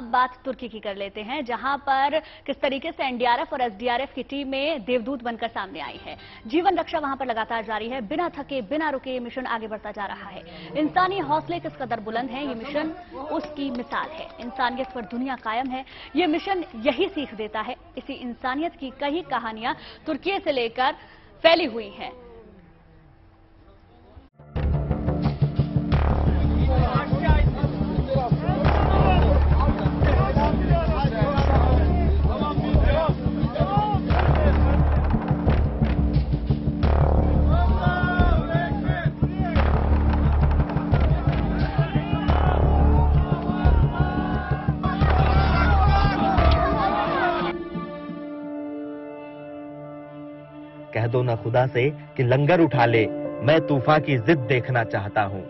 अब बात तुर्की की कर लेते हैं, जहां पर किस तरीके से एनडीआरएफ और एसडीआरएफ की टीमें देवदूत बनकर सामने आई है। जीवन रक्षा वहां पर लगातार जारी है, बिना थके बिना रुके ये मिशन आगे बढ़ता जा रहा है। इंसानी हौसले किस कदर बुलंद है, ये मिशन उसकी मिसाल है। इंसानियत पर दुनिया कायम है, ये मिशन यही सीख देता है। इसी इंसानियत की कई कहानियां तुर्की से लेकर फैली हुई हैं। कह दो ना खुदा से कि लंगर उठा ले, मैं तूफान की जिद देखना चाहता हूं।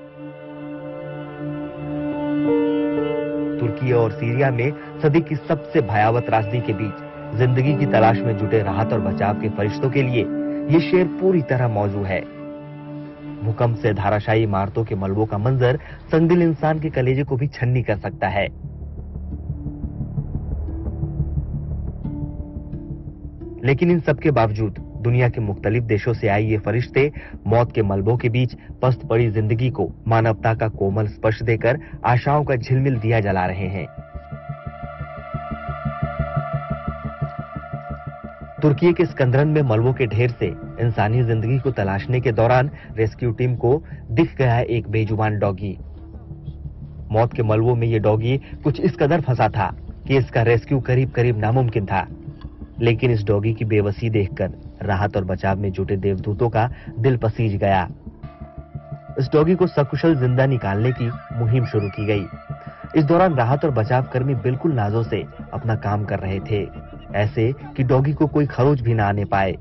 तुर्की और सीरिया में सदी की सबसे भयावह त्रासदी के बीच जिंदगी की तलाश में जुटे राहत और बचाव के फरिश्तों के लिए ये शेर पूरी तरह मौजू है। भूकंप से धाराशायी इमारतों के मलबों का मंजर संदिल इंसान के कलेजे को भी छन्नी कर सकता है। लेकिन इन सब के बावजूद दुनिया के मुख्तलिफ देशों से आए ये फरिश्ते मौत के मलबों के बीच पस्त पड़ी जिंदगी को मानवता का कोमल स्पर्श देकर आशाओं का झिलमिल दिया जला रहे हैं। तुर्की के स्कंदरन में मलबों के ढेर से इंसानी जिंदगी को तलाशने के दौरान रेस्क्यू टीम को दिख गया एक बेजुबान डॉगी। मौत के मलबों में ये डॉगी कुछ इस कदर फंसा था कि इसका रेस्क्यू करीब करीब नामुमकिन था। लेकिन इस डॉगी की बेबसी देखकर राहत और बचाव में जुटे देवदूतों का दिल पसीज गया। इस डॉगी को सकुशल जिंदा निकालने की मुहिम शुरू की गई। इस दौरान राहत और बचाव कर्मी बिल्कुल नाजों से अपना काम कर रहे थे, ऐसे कि डॉगी को कोई खरोच भी ना आने पाए।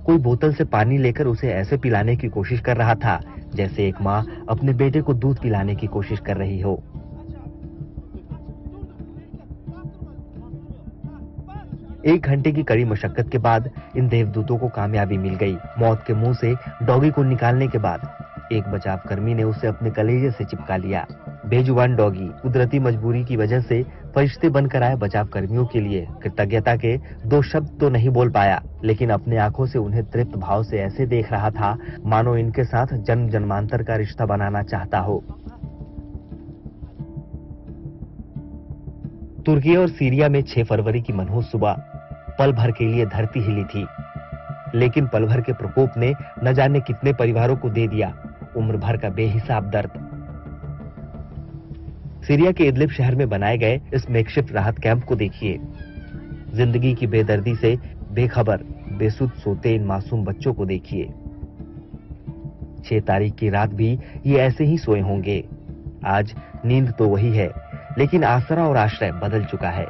कोई बोतल से पानी लेकर उसे ऐसे पिलाने की कोशिश कर रहा था जैसे एक माँ अपने बेटे को दूध पिलाने की कोशिश कर रही हो। एक घंटे की कड़ी मशक्कत के बाद इन देवदूतों को कामयाबी मिल गई। मौत के मुंह से डॉगी को निकालने के बाद एक बचाव कर्मी ने उसे अपने कलेजे से चिपका लिया। बेजुबान डॉगी कुदरती मजबूरी की वजह से फरिश्ते बनकर आए बचाव कर्मियों के लिए कृतज्ञता के दो शब्द तो नहीं बोल पाया, लेकिन अपने आंखों से उन्हें तृप्त भाव से ऐसे देख रहा था मानो इनके साथ जन्म जन्मांतर का रिश्ता बनाना चाहता हो। तुर्की और सीरिया में 6 फरवरी की मनहूस सुबह पल भर के लिए धरती हिली थी, लेकिन पल भर के प्रकोप ने न जाने कितने परिवारों को दे दिया उम्र भर का बेहिसाब दर्द। सीरिया के इदलिब शहर में बनाए गए इस मेकशिफ्ट राहत कैंप को देखिए। जिंदगी की बेदर्दी से बेखबर बेसुध सोते इन मासूम बच्चों को देखिए। 6 तारीख की रात भी ये ऐसे ही सोए होंगे। आज नींद तो वही है, लेकिन आसरा और आश्रय बदल चुका है।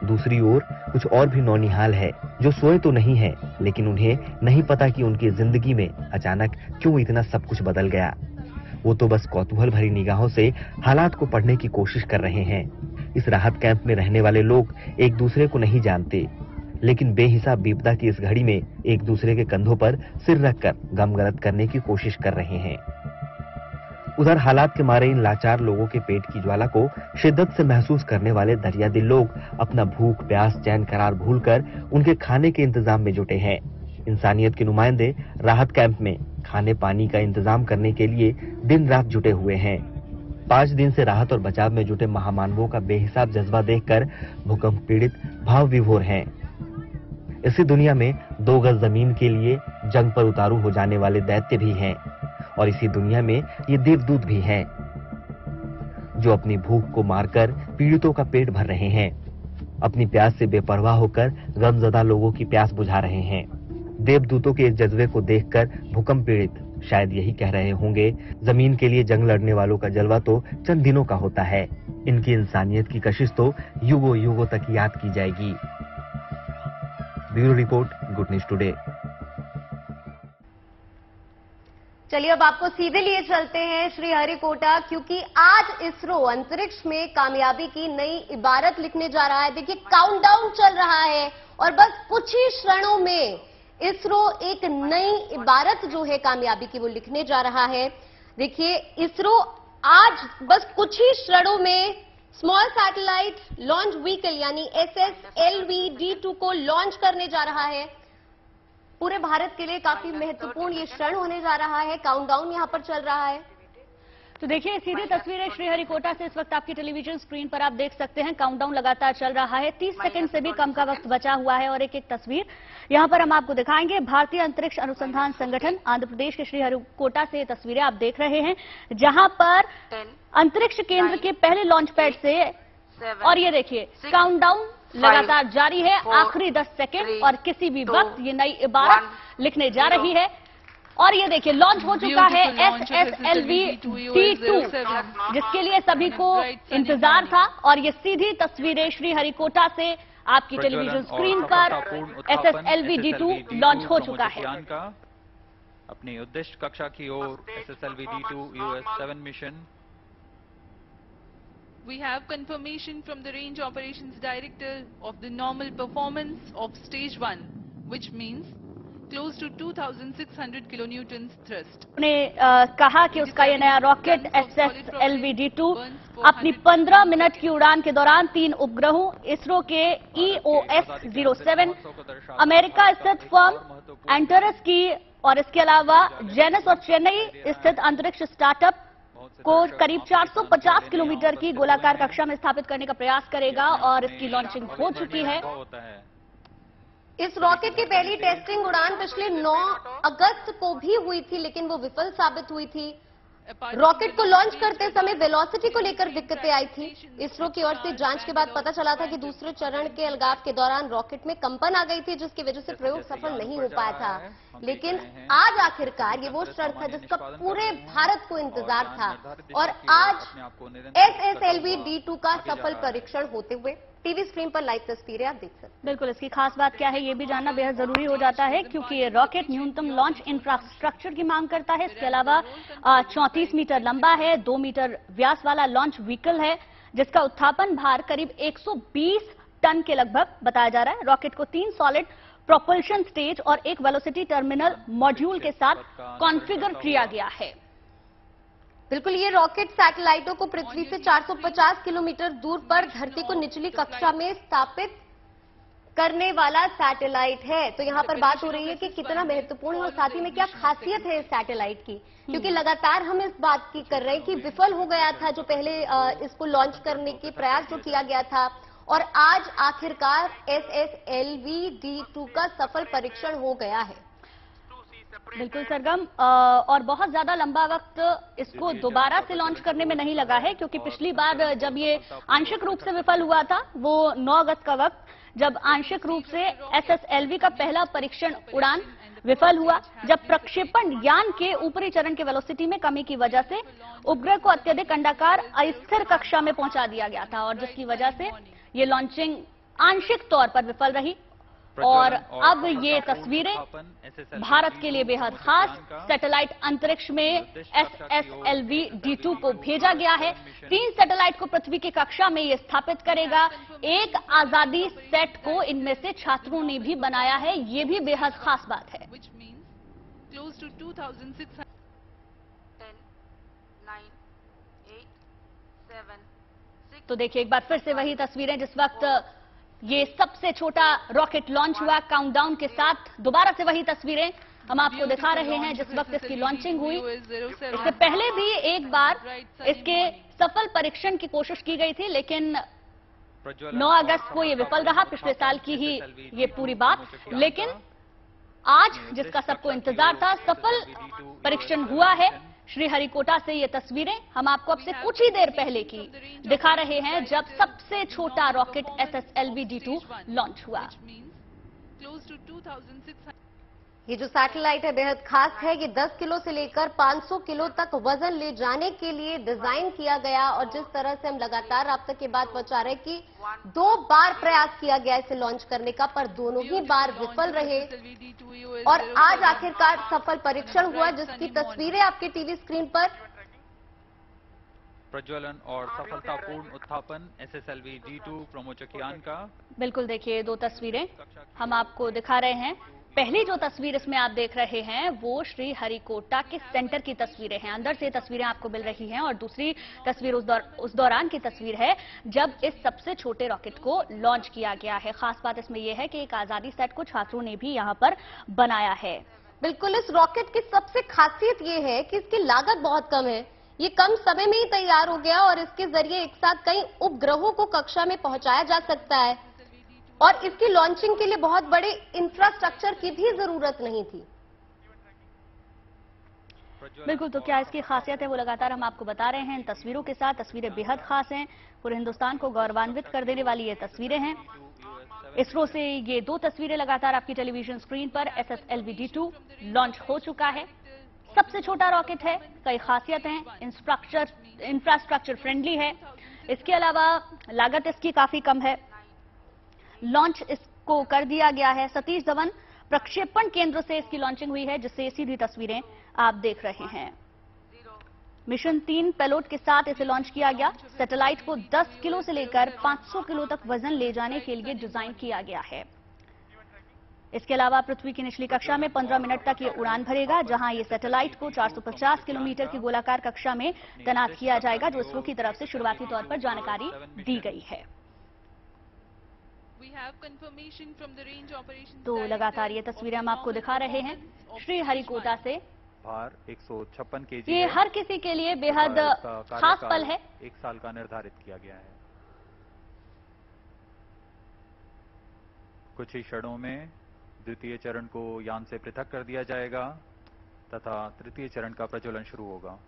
दूसरी ओर कुछ और भी नौनिहाल है जो सोए तो नहीं है, लेकिन उन्हें नहीं पता कि उनकी जिंदगी में अचानक क्यों इतना सब कुछ बदल गया। वो तो बस कौतूहल भरी निगाहों से हालात को पढ़ने की कोशिश कर रहे हैं। इस राहत कैंप में रहने वाले लोग एक दूसरे को नहीं जानते, लेकिन बेहिसाब विपदा की इस घड़ी में एक दूसरे के कंधों पर सिर रखकर गमगलत करने की कोशिश कर रहे हैं। उधर हालात के मारे इन लाचार लोगों के पेट की ज्वाला को शिद्दत से महसूस करने वाले दरियादिल लोग अपना भूख प्यास चैन करार भूलकर उनके खाने के इंतजाम में जुटे हैं। इंसानियत के नुमाइंदे राहत कैंप में खाने पानी का इंतजाम करने के लिए दिन रात जुटे हुए हैं। 5 दिन से राहत और बचाव में जुटे महामानवों का बेहिसाब जज्बा देखकर भूकंप पीड़ित भाव विभोर हैं। इसी दुनिया में 2 गज जमीन के लिए जंग पर उतारू हो जाने वाले दैत्य भी हैं, और इसी दुनिया में ये देवदूत भी हैं जो अपनी भूख को मारकर पीड़ितों का पेट भर रहे हैं। अपनी प्यास से बेपरवाह होकर गमजदा लोगों की प्यास बुझा रहे हैं। देवदूतों के इस जज्बे को देखकर भूकंप पीड़ित शायद यही कह रहे होंगे, जमीन के लिए जंग लड़ने वालों का जलवा तो चंद दिनों का होता है, इनकी इंसानियत की कशिश तो युगों युगों तक याद की जाएगी। Bureau report, good news today. चलिए अब आपको सीधे लिए चलते हैं श्रीहरिकोटा, क्योंकि आज इसरो अंतरिक्ष में कामयाबी की नई इबारत लिखने जा रहा है। देखिए काउंटडाउन चल रहा है और बस कुछ ही क्षणों में इसरो एक नई इबारत जो है कामयाबी की वो लिखने जा रहा है। देखिए इसरो आज बस कुछ ही क्षणों में स्मॉल सैटेलाइट लॉन्च व्हीकल यानी SSLV-D2 को लॉन्च करने जा रहा है। पूरे भारत के लिए काफी महत्वपूर्ण ये क्षण होने जा रहा है। काउंटडाउन यहां पर चल रहा है। तो देखिए सीधी तस्वीरें श्रीहरिकोटा से इस वक्त आपकी टेलीविजन स्क्रीन पर आप देख सकते हैं। काउंटडाउन लगातार चल रहा है। 30 सेकंड से भी कम का वक्त बचा हुआ है और एक एक तस्वीर यहां पर हम आपको दिखाएंगे। भारतीय अंतरिक्ष अनुसंधान संगठन आंध्र प्रदेश के श्रीहरिकोटा से ये तस्वीरें आप देख रहे हैं, जहां पर अंतरिक्ष केंद्र के पहले लॉन्च पैड से, और ये देखिए काउंटडाउन लगातार जारी है। आखिरी 10 सेकेंड और किसी भी वक्त ये नई इबारत लिखने जा रही है। और ये देखिए लॉन्च हो चुका है SSLV-D2, जिसके लिए सभी को इंतजार था। और ये सीधी तस्वीरें श्रीहरिकोटा से आपकी टेलीविजन स्क्रीन पर SSLV-D2 लॉन्च हो चुका है। अपनी उद्दिष्ट कक्षा की ओर SSLV-D2 US-7 mission. We have confirmation from the Range Operations Director of the normal performance of Stage 1, which means close to 2,600 kilonewtons thrust. उन्होंने कहा कि उसका ये नया रॉकेट SSLV-D2 अपनी 15 मिनट की उड़ान के दौरान 3 उपग्रहों इसरो के EOS-07, अमेरिका स्थित फर्म एंटरस की और इसके अलावा जेनस और चेन्नई स्थित अंतरिक्ष स्टार्टअप को करीब 450 किलोमीटर की गोलाकार कक्षा में स्थापित करने का प्रयास करेगा और इसकी लॉन्चिंग हो चुकी है। इस रॉकेट की पहली टेस्टिंग उड़ान पिछले 9 अगस्त को भी हुई थी, लेकिन वो विफल साबित हुई थी। रॉकेट को लॉन्च करते समय वेलोसिटी को लेकर दिक्कतें आई थी। इसरो की ओर से जांच के बाद पता चला था कि दूसरे चरण के अलगाव के दौरान रॉकेट में कंपन आ गई थी, जिसकी वजह से प्रयोग सफल नहीं हो पाया था। लेकिन आज आखिरकार ये वो क्षण था जिसका पूरे भारत को इंतजार था और आज SSLV-D2 का सफल परीक्षण होते हुए टीवी स्क्रीन पर लाइव तस्वीरें आप देख सकते हैं। बिल्कुल, इसकी खास बात क्या है ये भी जानना बेहद जरूरी हो जाता है, क्योंकि ये रॉकेट न्यूनतम लॉन्च इंफ्रास्ट्रक्चर की मांग करता है। इसके अलावा 34 मीटर लंबा है, 2 मीटर व्यास वाला लॉन्च व्हीकल है, जिसका उत्थापन भार करीब 120 टन के लगभग बताया जा रहा है। रॉकेट को 3 सॉलिड प्रोपल्शन स्टेज और एक वेलोसिटी टर्मिनल मॉड्यूल के साथ कॉन्फ़िगर किया गया है। बिल्कुल, ये रॉकेट सैटेलाइटों को पृथ्वी से 450 किलोमीटर दूर पर धरती को निचली कक्षा में स्थापित करने वाला सैटेलाइट है। तो यहाँ पर बात हो रही है कि कितना महत्वपूर्ण है और साथ ही में क्या खासियत है इस सैटेलाइट की, क्योंकि लगातार हम इस बात की कर रहे हैं कि विफल हो गया था जो पहले इसको लॉन्च करने के प्रयास जो किया गया था, और आज आखिरकार SSLV-D2 का सफल परीक्षण हो गया है। बिल्कुल सरगम, और बहुत ज्यादा लंबा वक्त इसको दोबारा से लॉन्च करने में नहीं लगा है, क्योंकि पिछली बार जब ये आंशिक रूप से विफल हुआ था वो 9 अगस्त का वक्त, जब आंशिक रूप से SSLV का पहला परीक्षण उड़ान विफल हुआ, जब प्रक्षेपण यान के ऊपरी चरण के वेलोसिटी में कमी की वजह से उपग्रह को अत्यधिक अंडाकार अस्थिर कक्षा में पहुंचा दिया गया था, और जिसकी वजह से ये लॉन्चिंग आंशिक तौर पर विफल रही। और अब ये तस्वीरें भारत के लिए बेहद खास, सैटेलाइट अंतरिक्ष में SSLV-D2 को भेजा गया है। 3 सैटेलाइट को पृथ्वी की कक्षा में ये स्थापित करेगा। एक आजादी सेट को इनमें से छात्रों ने भी बनाया है, ये भी बेहद खास बात है। तो देखिए एक बार फिर से वही तस्वीरें जिस वक्त ये सबसे छोटा रॉकेट लॉन्च हुआ काउंटडाउन के साथ, दोबारा से वही तस्वीरें हम आपको दिखा रहे हैं जिस वक्त इसकी लॉन्चिंग हुई। इससे पहले भी एक बार इसके सफल परीक्षण की कोशिश की गई थी, लेकिन 9 अगस्त को ये विफल रहा। पिछले साल की ही ये पूरी बात, लेकिन आज जिसका सबको इंतजार था सफल परीक्षण हुआ है। श्रीहरिकोटा से ये तस्वीरें हम आपको अब से कुछ ही देर पहले की दिखा रहे हैं, जब सबसे छोटा रॉकेट SSLV-D2 लॉन्च हुआ। ये जो सैटेलाइट है बेहद खास है। ये 10 किलो से लेकर 500 किलो तक वजन ले जाने के लिए डिजाइन किया गया, और जिस तरह से हम लगातार आप तक ये बात पहुंचा रहे कि 2 बार प्रयास किया गया इसे लॉन्च करने का, पर दोनों ही बार विफल रहे और आज आखिरकार सफल परीक्षण हुआ, जिसकी तस्वीरें आपके टीवी स्क्रीन पर। प्रज्वलन और सफलतापूर्ण उत्थापन SSLV-D2 प्रोमोचक यान का। बिल्कुल, देखिए 2 तस्वीरें हम आपको दिखा रहे हैं। पहली जो तस्वीर इसमें आप देख रहे हैं वो श्री हरिकोटा के सेंटर की तस्वीरें हैं, अंदर से तस्वीरें आपको मिल रही हैं, और दूसरी तस्वीर उस दौरान की तस्वीर है जब इस सबसे छोटे रॉकेट को लॉन्च किया गया है। खास बात इसमें यह है कि एक आजादी सेट को छात्रों ने भी यहां पर बनाया है। बिल्कुल, इस रॉकेट की सबसे खासियत ये है कि इसकी लागत बहुत कम है। ये कम समय में ही तैयार हो गया और इसके जरिए एक साथ कई उपग्रहों को कक्षा में पहुंचाया जा सकता है, और इसकी लॉन्चिंग के लिए बहुत बड़े इंफ्रास्ट्रक्चर की भी जरूरत नहीं थी। बिल्कुल, तो क्या इसकी खासियत है वो लगातार हम आपको बता रहे हैं इन तस्वीरों के साथ। तस्वीरें बेहद खास हैं, पूरे हिंदुस्तान को गौरवान्वित कर देने वाली ये तस्वीरें हैं। इसरो से ये 2 तस्वीरें लगातार आपकी टेलीविजन स्क्रीन पर। SSLV-D2 लॉन्च हो चुका है, सबसे छोटा रॉकेट है, कई खासियत हैं, इंफ्रास्ट्रक्चर फ्रेंडली है, इसके अलावा लागत इसकी काफी कम है। लॉन्च इसको कर दिया गया है सतीश धवन प्रक्षेपण केंद्र से इसकी लॉन्चिंग हुई है, जिससे सीधी तस्वीरें आप देख रहे हैं। मिशन 3 पेलोड के साथ इसे लॉन्च किया गया। सैटेलाइट को 10 किलो से लेकर 500 किलो तक वजन ले जाने के लिए डिजाइन किया गया है। इसके अलावा पृथ्वी की निचली कक्षा में 15 मिनट तक ये उड़ान भरेगा, जहां ये सैटेलाइट को 450 किलोमीटर की गोलाकार कक्षा में तैनात किया जाएगा, जो इसरो की तरफ से शुरुआती तौर पर जानकारी दी गई है। तो लगातार ये तस्वीरें हम आपको दिखा रहे हैं श्री हरिकोटा से। भार 156 केजी ये हर किसी के लिए बेहद खास पल है। 1 साल का निर्धारित किया गया है। कुछ ही क्षणों में द्वितीय चरण को यान से पृथक कर दिया जाएगा तथा तृतीय चरण का प्रज्वलन शुरू होगा।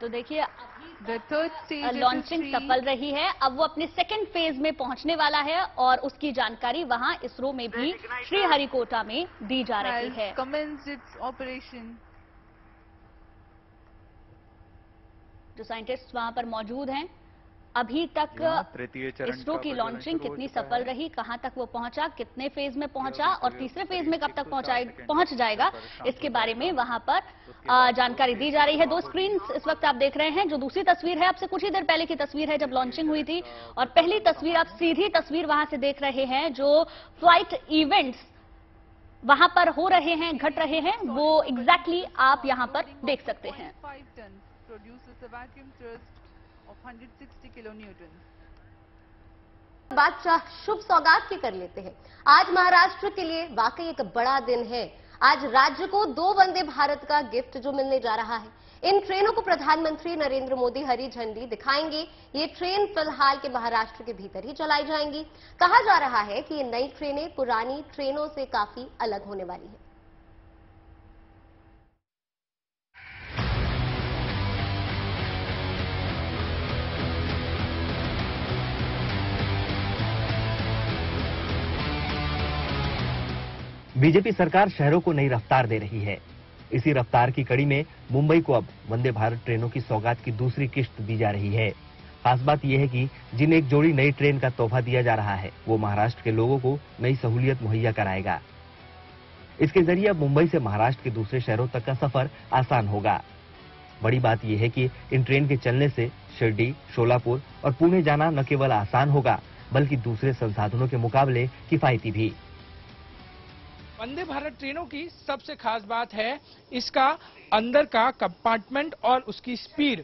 तो देखिए लॉन्चिंग सफल रही है, अब वो अपने सेकंड फेज में पहुंचने वाला है और उसकी जानकारी वहां इसरो में भी श्री हरिकोटा में दी जा रही है। जो साइंटिस्ट वहां पर मौजूद हैं, अभी तक इसरो की लॉन्चिंग कितनी सफल रही, कहां तक वो पहुंचा, कितने फेज में पहुंचा और तीसरे फेज में कब तक पहुंच जाएगा, इसके बारे में वहां पर जानकारी दी जा रही है। 2 स्क्रीन इस वक्त आप देख रहे हैं। जो दूसरी तस्वीर है आपसे कुछ ही देर पहले की तस्वीर है जब लॉन्चिंग हुई थी, और पहली तस्वीर आप सीधी तस्वीर वहां से देख रहे हैं। जो फ्लाइट इवेंट्स वहां पर हो रहे हैं, घट रहे हैं, वो एग्जैक्टली आप यहां पर देख सकते हैं। बात शुभ सौगात की कर लेते हैं। आज महाराष्ट्र के लिए वाकई एक बड़ा दिन है। आज राज्य को 2 वंदे भारत का गिफ्ट जो मिलने जा रहा है। इन ट्रेनों को प्रधानमंत्री नरेंद्र मोदी हरी झंडी दिखाएंगे। ये ट्रेन फिलहाल के महाराष्ट्र के भीतर ही चलाई जाएंगी। कहा जा रहा है कि ये नई ट्रेनें पुरानी ट्रेनों से काफी अलग होने वाली है। बीजेपी सरकार शहरों को नई रफ्तार दे रही है। इसी रफ्तार की कड़ी में मुंबई को अब वंदे भारत ट्रेनों की सौगात की दूसरी किश्त दी जा रही है। खास बात यह है कि जिन एक जोड़ी नई ट्रेन का तोहफा दिया जा रहा है, वो महाराष्ट्र के लोगों को नई सहूलियत मुहैया कराएगा। इसके जरिए अब मुंबई से महाराष्ट्र के दूसरे शहरों तक का सफर आसान होगा। बड़ी बात यह है कि इन ट्रेन के चलने से शिरडी, शोलापुर और पुणे जाना न केवल आसान होगा, बल्कि दूसरे संसाधनों के मुकाबले किफायती भी। वंदे भारत ट्रेनों की सबसे खास बात है इसका अंदर का कंपार्टमेंट और उसकी स्पीड।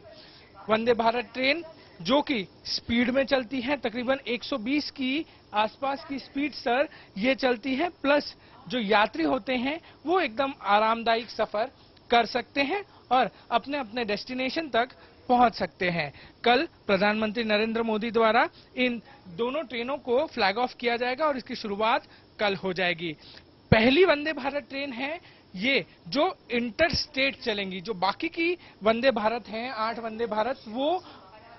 वंदे भारत ट्रेन जो कि स्पीड में चलती है, तकरीबन 120 की आसपास की स्पीड सर ये चलती है, प्लस जो यात्री होते हैं वो एकदम आरामदायक सफर कर सकते हैं और अपने अपने डेस्टिनेशन तक पहुंच सकते हैं। कल प्रधानमंत्री नरेंद्र मोदी द्वारा इन दोनों ट्रेनों को फ्लैग ऑफ किया जाएगा और इसकी शुरुआत कल हो जाएगी। पहली वंदे भारत ट्रेन है ये जो इंटर स्टेट चलेंगी। जो बाकी की वंदे भारत हैं, 8 वंदे भारत, वो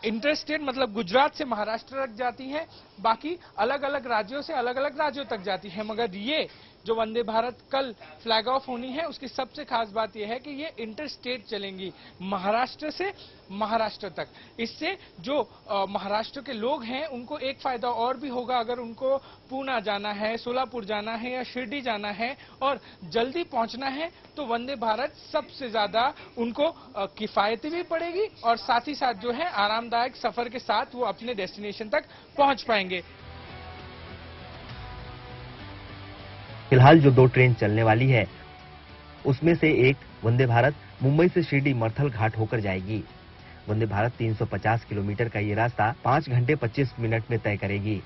इंटर स्टेट मतलब गुजरात से महाराष्ट्र तक जाती हैं, बाकी अलग अलग राज्यों से अलग अलग राज्यों तक जाती हैं। मगर ये जो वंदे भारत कल फ्लैग ऑफ होनी है, उसकी सबसे खास बात यह है कि ये इंटर स्टेट चलेंगी, महाराष्ट्र से महाराष्ट्र तक। इससे जो महाराष्ट्र के लोग हैं उनको एक फायदा और भी होगा, अगर उनको पूना जाना है, सोलापुर जाना है या शिरडी जाना है और जल्दी पहुंचना है तो वंदे भारत सबसे ज्यादा उनको किफायती भी पड़ेगी और साथ ही साथ जो है आरामदायक सफर के साथ वो अपने डेस्टिनेशन तक पहुंच पाएंगे। फिलहाल जो 2 ट्रेन चलने वाली है उसमें से एक वंदे भारत मुंबई से शिरडी मर्थल घाट होकर जाएगी। वंदे भारत 350 किलोमीटर का ये रास्ता 5 घंटे 25 मिनट में तय करेगी,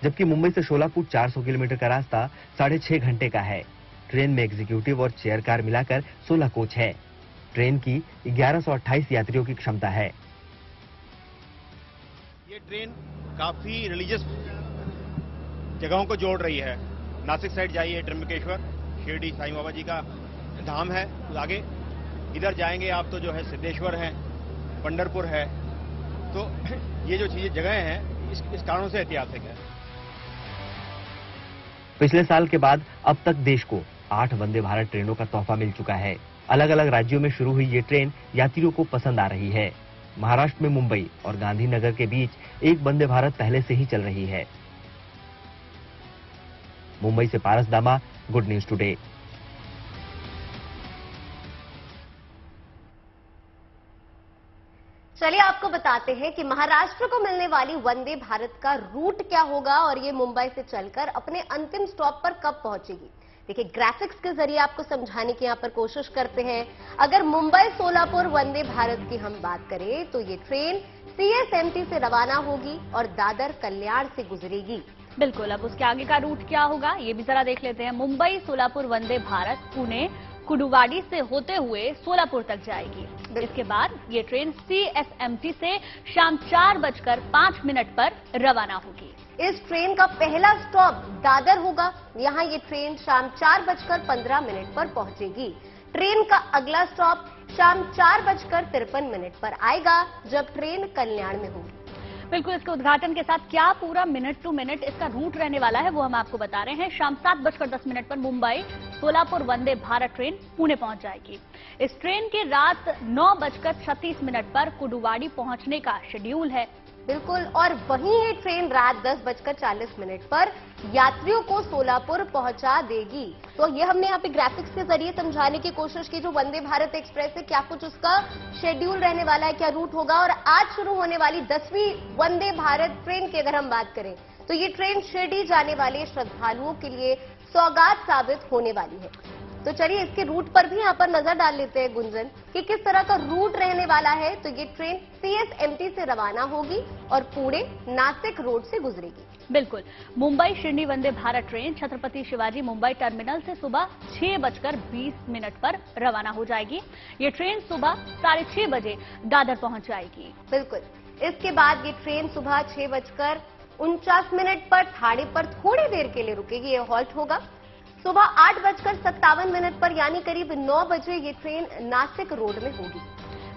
जबकि मुंबई से शोलापुर 400 किलोमीटर का रास्ता 6.5 घंटे का है। ट्रेन में एग्जीक्यूटिव और चेयर कार मिलाकर 16 कोच है। ट्रेन की 1128 यात्रियों की क्षमता है। ये ट्रेन काफी रिलीजियस जगहों को जोड़ रही है। नासिक साइड जाइए, त्र्यंबकेश्वर, शिरडी साईं बाबा जी का धाम है, आगे इधर जाएंगे आप तो जो है सिद्धेश्वर है, पंढरपुर है। तो ये जो चीजें जगह हैं इस कारणों से ऐतिहासिक है। पिछले साल के बाद अब तक देश को 8 वंदे भारत ट्रेनों का तोहफा मिल चुका है। अलग अलग राज्यों में शुरू हुई ये ट्रेन यात्रियों को पसंद आ रही है। महाराष्ट्र में मुंबई और गांधीनगर के बीच एक वंदे भारत पहले से ही चल रही है। मुंबई से पारस दामा, गुड न्यूज टुडे। चलिए आपको बताते हैं कि महाराष्ट्र को मिलने वाली वंदे भारत का रूट क्या होगा और ये मुंबई से चलकर अपने अंतिम स्टॉप पर कब पहुंचेगी। देखिए, ग्राफिक्स के जरिए आपको समझाने की यहां पर कोशिश करते हैं। अगर मुंबई सोलापुर वंदे भारत की हम बात करें तो ये ट्रेन CSMT से रवाना होगी और दादर कल्याण से गुजरेगी। बिल्कुल, अब उसके आगे का रूट क्या होगा ये भी जरा देख लेते हैं। मुंबई सोलापुर वंदे भारत पुणे कुडुवाडी से होते हुए सोलापुर तक जाएगी। इसके बाद ये ट्रेन CSMT से शाम 4:05 पर रवाना होगी। इस ट्रेन का पहला स्टॉप दादर होगा। यहाँ ये ट्रेन शाम 4:15 पर पहुंचेगी। ट्रेन का अगला स्टॉप शाम 4:53 पर आएगा, जब ट्रेन कल्याण में होगी। बिल्कुल, इसके उद्घाटन के साथ क्या पूरा मिनट टू मिनट इसका रूट रहने वाला है वो हम आपको बता रहे हैं। शाम 7:10 पर मुंबई सोलापुर वंदे भारत ट्रेन पुणे पहुंच जाएगी। इस ट्रेन के रात 9:36 पर कुडुवाडी पहुंचने का शेड्यूल है। बिल्कुल, और वहीं ये ट्रेन रात 10:40 पर यात्रियों को सोलापुर पहुंचा देगी। तो ये हमने यहाँ पे ग्राफिक्स के जरिए समझाने की कोशिश की जो वंदे भारत एक्सप्रेस है, क्या कुछ उसका शेड्यूल रहने वाला है, क्या रूट होगा। और आज शुरू होने वाली 10वीं वंदे भारत ट्रेन की अगर हम बात करें तो ये ट्रेन शिरडी जाने वाले श्रद्धालुओं के लिए सौगात साबित होने वाली है। तो चलिए इसके रूट पर भी यहाँ पर नजर डाल लेते हैं गुंजन कि किस तरह का रूट रहने वाला है। तो ये ट्रेन CSMT से रवाना होगी और पुणे नासिक रोड से गुजरेगी। बिल्कुल, मुंबई शिरडी वंदे भारत ट्रेन छत्रपति शिवाजी मुंबई टर्मिनल से सुबह 6:20 पर रवाना हो जाएगी। ये ट्रेन सुबह 6:30 बजे दादर पहुंच जाएगी। बिल्कुल, इसके बाद ये ट्रेन सुबह 6:49 पर ठाणे पर थोड़ी देर के लिए रुकेगी। ये हॉल्ट होगा। सुबह 8:57 पर यानी करीब 9 बजे ये ट्रेन नासिक रोड में होगी।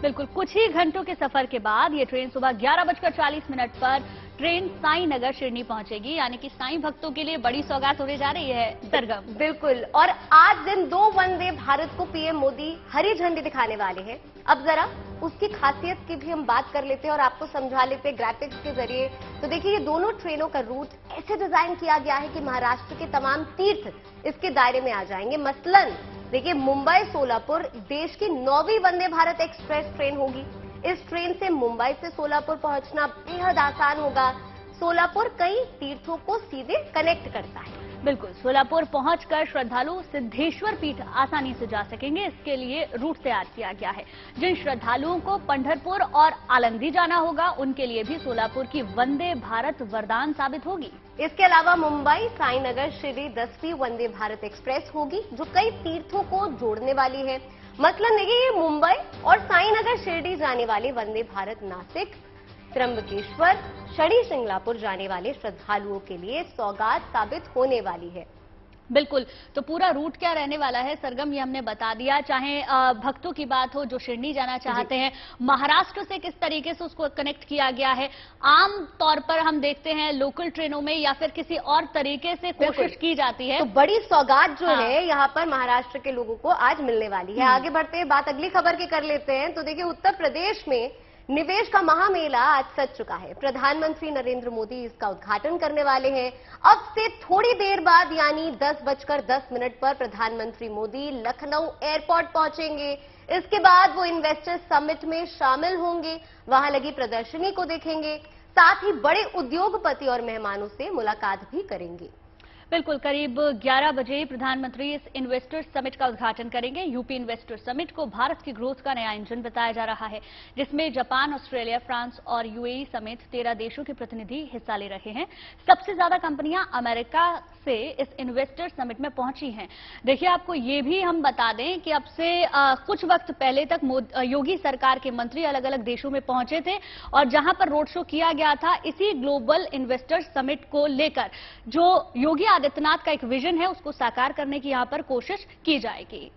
बिल्कुल, कुछ ही घंटों के सफर के बाद ये ट्रेन सुबह 11:40 पर ट्रेन साईं नगर शिरडी पहुंचेगी। यानी कि साईं भक्तों के लिए बड़ी सौगात होने जा रही है सरगम। बिल्कुल, और आज दिन 2 वंदे भारत को PM मोदी हरी झंडी दिखाने वाले हैं। अब जरा उसकी खासियत की भी हम बात कर लेते हैं और आपको समझा लेते हैं ग्राफिक्स के जरिए। तो देखिए, ये दोनों ट्रेनों का रूट ऐसे डिजाइन किया गया है कि महाराष्ट्र के तमाम तीर्थ इसके दायरे में आ जाएंगे। मसलन देखिए, मुंबई सोलापुर देश की 9वीं वंदे भारत एक्सप्रेस ट्रेन होगी। इस ट्रेन से मुंबई से सोलापुर पहुंचना बेहद आसान होगा। सोलापुर कई तीर्थों को सीधे कनेक्ट करता है। बिल्कुल, सोलापुर पहुंचकर श्रद्धालु सिद्धेश्वर पीठ आसानी से जा सकेंगे। इसके लिए रूट तैयार किया गया है। जिन श्रद्धालुओं को पंढरपुर और आलंदी जाना होगा उनके लिए भी सोलापुर की वंदे भारत वरदान साबित होगी। इसके अलावा मुंबई साईनगर शिरडी 10वीं वंदे भारत एक्सप्रेस होगी जो कई तीर्थों को जोड़ने वाली है। मसलन देखिए, ये मुंबई और साईनगर शिरडी जाने वाले वंदे भारत नासिक, त्र्यंबकेश्वर, शनि शिंगणापुर जाने वाले श्रद्धालुओं के लिए सौगात साबित होने वाली है। बिल्कुल। तो पूरा रूट क्या रहने वाला है सरगम, ये हमने बता दिया। चाहे भक्तों की बात हो जो शिरडी जाना चाहते हैं, महाराष्ट्र से किस तरीके से उसको कनेक्ट किया गया है, आम तौर पर हम देखते हैं लोकल ट्रेनों में या फिर किसी और तरीके से कोशिश की जाती है। तो बड़ी सौगात जो है यहाँ पर महाराष्ट्र के लोगों को आज मिलने वाली है। आगे बढ़ते हैं, बात अगली खबर की कर लेते हैं। तो देखिए, उत्तर प्रदेश में निवेश का महामेला आज सज चुका है। प्रधानमंत्री नरेंद्र मोदी इसका उद्घाटन करने वाले हैं। अब से थोड़ी देर बाद यानी 10:10 पर प्रधानमंत्री मोदी लखनऊ एयरपोर्ट पहुंचेंगे। इसके बाद वो इन्वेस्टर समिट में शामिल होंगे, वहां लगी प्रदर्शनी को देखेंगे, साथ ही बड़े उद्योगपति और मेहमानों से मुलाकात भी करेंगे। बिल्कुल, करीब 11 बजे प्रधानमंत्री इस इन्वेस्टर्स समिट का उद्घाटन करेंगे। यूपी इन्वेस्टर्स समिट को भारत की ग्रोथ का नया इंजन बताया जा रहा है, जिसमें जापान, ऑस्ट्रेलिया, फ्रांस और यूएई समेत 13 देशों के प्रतिनिधि हिस्सा ले रहे हैं। सबसे ज्यादा कंपनियां अमेरिका से इस इन्वेस्टर्स समिट में पहुंची हैं। देखिए, आपको ये भी हम बता दें कि अब से कुछ वक्त पहले तक योगी सरकार के मंत्री अलग अलग देशों में पहुंचे थे और जहां पर रोड शो किया गया था इसी ग्लोबल इन्वेस्टर्स समिट को लेकर। जो योगी आदित्यनाथ का एक विजन है उसको साकार करने की यहां पर कोशिश की जाएगी।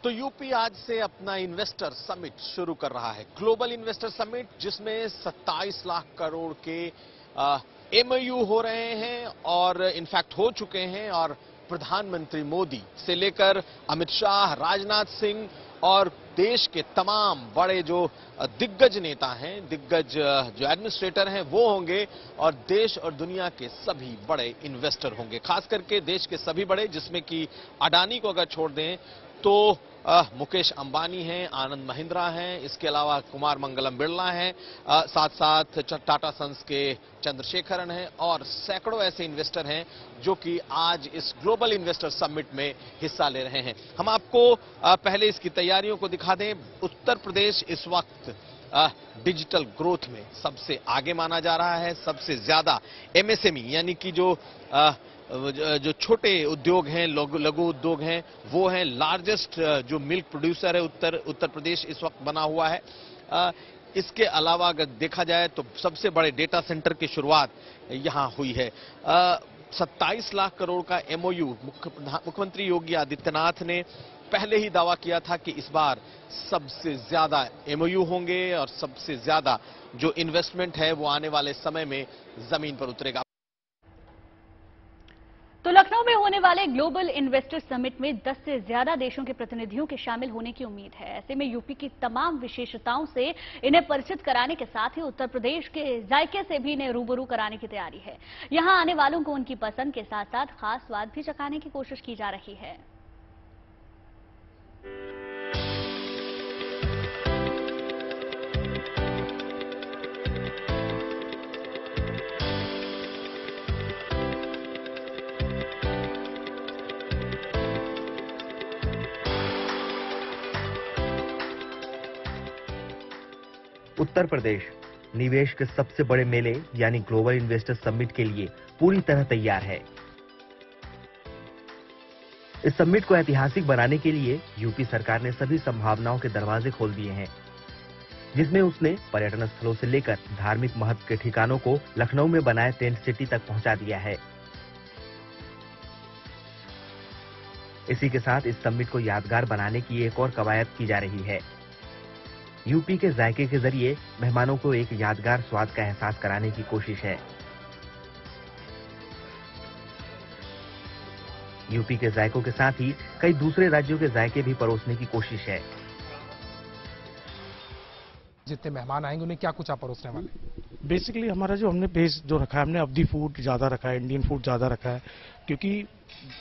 तो यूपी आज से अपना इन्वेस्टर समिट शुरू कर रहा है, ग्लोबल इन्वेस्टर समिट, जिसमें 27 लाख करोड़ के एमओयू हो रहे हैं और इनफैक्ट हो चुके हैं। और प्रधानमंत्री मोदी से लेकर अमित शाह, राजनाथ सिंह और देश के तमाम बड़े जो दिग्गज नेता हैं, दिग्गज जो एडमिनिस्ट्रेटर हैं, वो होंगे और देश और दुनिया के सभी बड़े इन्वेस्टर होंगे। खास करके देश के सभी बड़े, जिसमें कि अडानी को अगर छोड़ दें तो मुकेश अंबानी हैं, आनंद महिंद्रा हैं, इसके अलावा कुमार मंगलम बिरला हैं, साथ साथ टाटा सन्स के चंद्रशेखरन हैं और सैकड़ों ऐसे इन्वेस्टर हैं जो कि आज इस ग्लोबल इन्वेस्टर समिट में हिस्सा ले रहे हैं। हम आपको पहले इसकी तैयारियों को दिखा दें। उत्तर प्रदेश इस वक्त डिजिटल ग्रोथ में सबसे आगे माना जा रहा है। सबसे ज्यादा एमएसएमई यानी कि जो छोटे उद्योग हैं, लघु उद्योग हैं, वो हैं। लार्जेस्ट जो मिल्क प्रोड्यूसर है उत्तर प्रदेश इस वक्त बना हुआ है। इसके अलावा अगर देखा जाए तो सबसे बड़े डेटा सेंटर की शुरुआत यहां हुई है। 27 लाख करोड़ का एमओयू मुख्यमंत्री योगी आदित्यनाथ ने पहले ही दावा किया था कि इस बार सबसे ज्यादा एमओयू होंगे और सबसे ज्यादा जो इन्वेस्टमेंट है वो आने वाले समय में जमीन पर उतरेगा। तो लखनऊ में होने वाले ग्लोबल इन्वेस्टर समिट में 10 से ज्यादा देशों के प्रतिनिधियों के शामिल होने की उम्मीद है। ऐसे में यूपी की तमाम विशेषताओं से इन्हें परिचित कराने के साथ ही उत्तर प्रदेश के जायके से भी इन्हें रूबरू कराने की तैयारी है। यहां आने वालों को उनकी पसंद के साथ साथ खास स्वाद भी चखाने की कोशिश की जा रही है। उत्तर प्रदेश निवेश के सबसे बड़े मेले यानी ग्लोबल इन्वेस्टर समिट के लिए पूरी तरह तैयार है। इस समिट को ऐतिहासिक बनाने के लिए यूपी सरकार ने सभी संभावनाओं के दरवाजे खोल दिए हैं, जिसमें उसने पर्यटन स्थलों से लेकर धार्मिक महत्व के ठिकानों को लखनऊ में बनाए टेंट सिटी तक पहुंचा दिया है। इसी के साथ इस समिट को यादगार बनाने की एक और कवायद की जा रही है। यूपी के जायके के जरिए मेहमानों को एक यादगार स्वाद का एहसास कराने की कोशिश है। यूपी के जायकों के साथ ही कई दूसरे राज्यों के जायके भी परोसने की कोशिश है। जितने मेहमान आएंगे उन्हें क्या कुछ आप परोसने वाले? बेसिकली हमारा जो हमने बेस जो रखा है, हमने अवधी फूड ज्यादा रखा है, इंडियन फूड ज्यादा रखा है, क्योंकि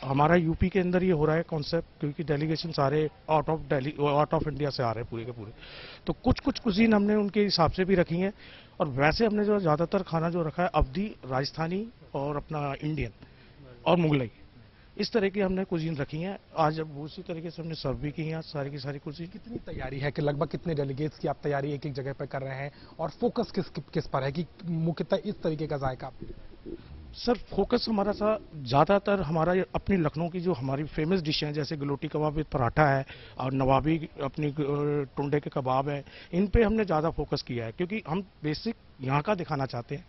हमारा यूपी के अंदर ये हो रहा है कॉन्सेप्ट, क्योंकि डेलीगेशन सारे आउट ऑफ इंडिया से आ रहे हैं पूरे के पूरे। तो कुछ कुजीन हमने उनके हिसाब से भी रखी है और वैसे हमने जो ज्यादातर खाना जो रखा है अवधी, राजस्थानी और अपना इंडियन और मुगलई, इस तरह की हमने कुजीन रखी है। आज अब उसी तरीके से हमने सर्व भी की है सारी की सारी कुजीन। कितनी तैयारी है कि लगभग कितने डेलीगेट्स की आप तैयारी एक एक जगह पर कर रहे हैं और फोकस किस पर है कि मुख्यतः इस तरीके का जायका? सर फोकस हमारा सा ज्यादातर हमारा अपनी लखनऊ की जो हमारी फेमस डिश हैं, जैसे गलोटी कबाब विद पराठा है और नवाबी अपनी टुंडे के कबाब है, इन पे हमने ज्यादा फोकस किया है, क्योंकि हम बेसिक यहाँ का दिखाना चाहते हैं।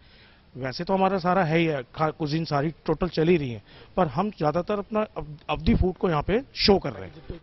वैसे तो हमारा सारा है ही है, कुजीन सारी टोटल चल ही रही है, पर हम ज्यादातर अपना अवधी फूड को यहाँ पे शो कर रहे हैं।